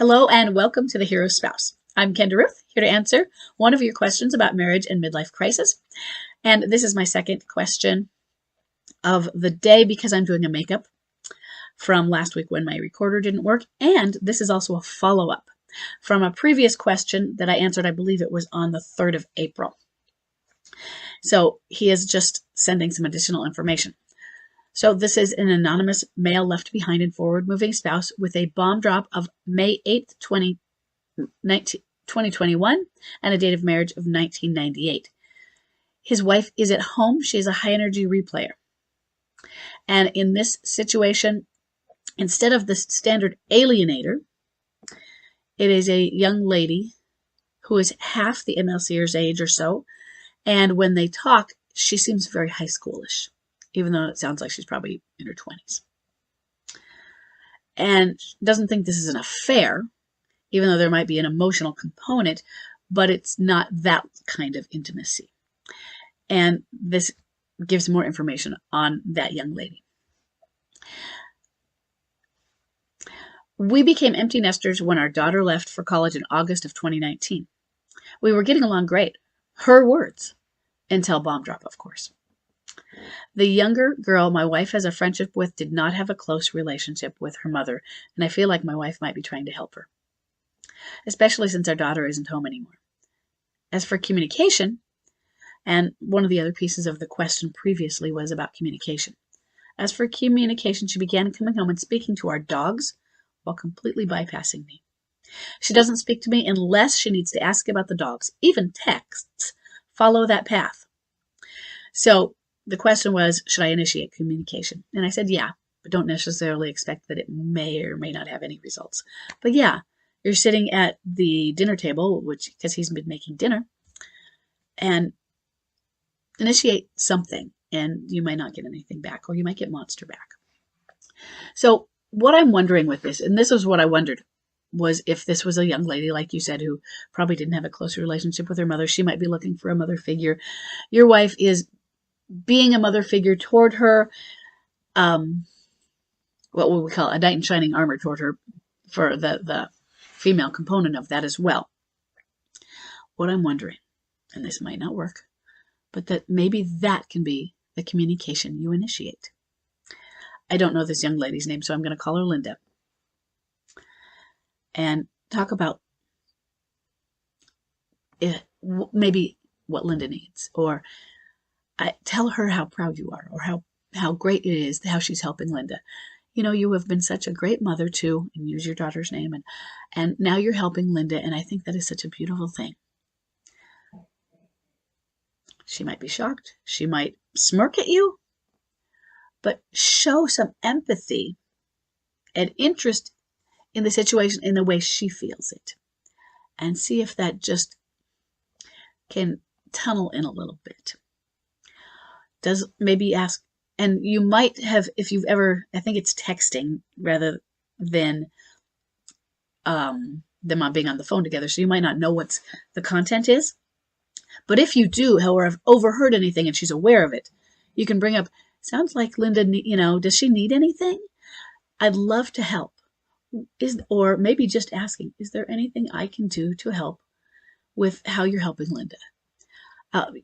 Hello and welcome to The Hero Spouse. I'm Kendra Ruth, here to answer one of your questions about marriage and midlife crisis. And this is my second question of the day because I'm doing a makeup from last week when my recorder didn't work. And this is also a follow-up from a previous question that I answered, I believe it was on the 3rd of April. So he is just sending some additional information. So this is an anonymous male left behind and forward-moving spouse with a bomb drop of May 8th, 2021 and a date of marriage of 1998. His wife is at home. She is a high-energy replayer. And in this situation, instead of the standard alienator, it is a young lady who is half the MLCer's age or so. And when they talk, she seems very high schoolish, even though it sounds like she's probably in her 20s. And doesn't think this is an affair, even though there might be an emotional component, but it's not that kind of intimacy. And this gives more information on that young lady. We became empty nesters when our daughter left for college in August of 2019. We were getting along great. Her words. Until bomb drop, of course. The younger girl my wife has a friendship with did not have a close relationship with her mother, and I feel like my wife might be trying to help her, especially since our daughter isn't home anymore. As for communication, and one of the other pieces of the question previously was about communication. As for communication, she began coming home and speaking to our dogs while completely bypassing me. She doesn't speak to me unless she needs to ask about the dogs. Even texts follow that path. So the question was, should I initiate communication? And I said, yeah, but don't necessarily expect that it may or may not have any results. But yeah, you're sitting at the dinner table, which because he's been making dinner, and initiate something, and you might not get anything back, or you might get monster back. So what I'm wondering with this, and this is what I wondered, was if this was a young lady, like you said, who probably didn't have a close relationship with her mother. She might be looking for a mother figure. Your wife is being a mother figure toward her, what would we call it? A knight in shining armor toward her for the female component of that as well. What I'm wondering, and this might not work, but that maybe that can be the communication you initiate. I don't know this young lady's name, so I'm going to call her Linda. And talk about maybe what Linda needs, or tell her how proud you are, or how great it is, how she's helping Linda. You know, you have been such a great mother to, and use your daughter's name, and now you're helping Linda, and I think that is such a beautiful thing. She might be shocked. She might smirk at you, but show some empathy and interest in the situation in the way she feels it, and see if that just can tunnel in a little bit. Does maybe ask, and you might have, if you've ever, I think it's texting rather than them being on the phone together, so you might not know what the content is. But if you do, however, have overheard anything and she's aware of it, you can bring up, sounds like Linda, does she need anything? I'd love to help. Or maybe just asking, is there anything I can do to help with how you're helping Linda?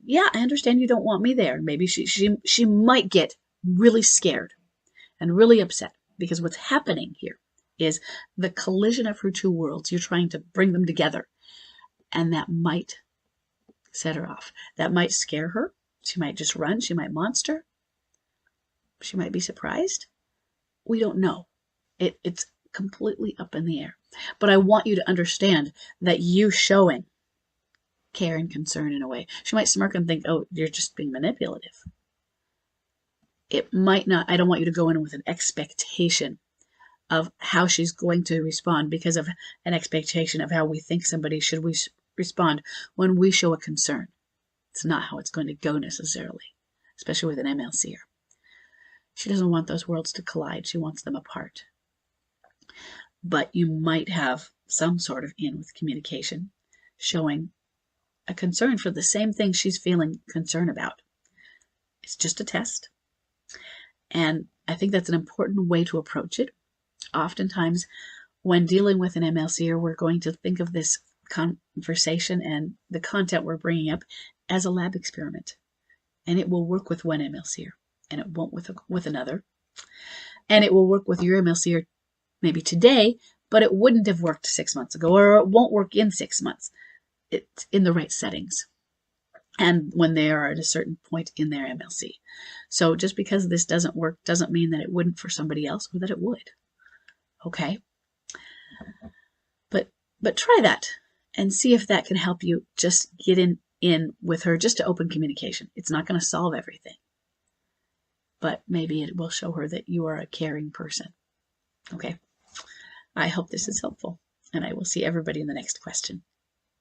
Yeah, I understand you don't want me there. Maybe she might get really scared and really upset, because what's happening here is the collision of her two worlds. You're trying to bring them together, and that might set her off. That might scare her. She might just run. She might monster. She might be surprised. We don't know. It's completely up in the air. But I want you to understand that you showing care and concern in a way. She might smirk and think, oh, you're just being manipulative. It might not. I don't want you to go in with an expectation of how she's going to respond because of an expectation of how we think somebody should respond when we show a concern. It's not how it's going to go necessarily, especially with an MLCer. She doesn't want those worlds to collide. She wants them apart. But you might have some sort of in with communication, showing a concern for the same thing she's feeling concern about. It's just a test. And I think that's an important way to approach it. Oftentimes, when dealing with an MLCer, we're going to think of this conversation and the content we're bringing up as a lab experiment. And it will work with one MLCer, and it won't with another. And it will work with your MLCer maybe today, but it wouldn't have worked 6 months ago, or it won't work in 6 months. It's in the right settings and when they are at a certain point in their MLC. So just because this doesn't work doesn't mean that it wouldn't for somebody else or that it would. Okay? But try that and see if that can help you just get in with her, just to open communication. It's not going to solve everything, but maybe it will show her that you are a caring person. Okay? I hope this is helpful, and I will see everybody in the next question.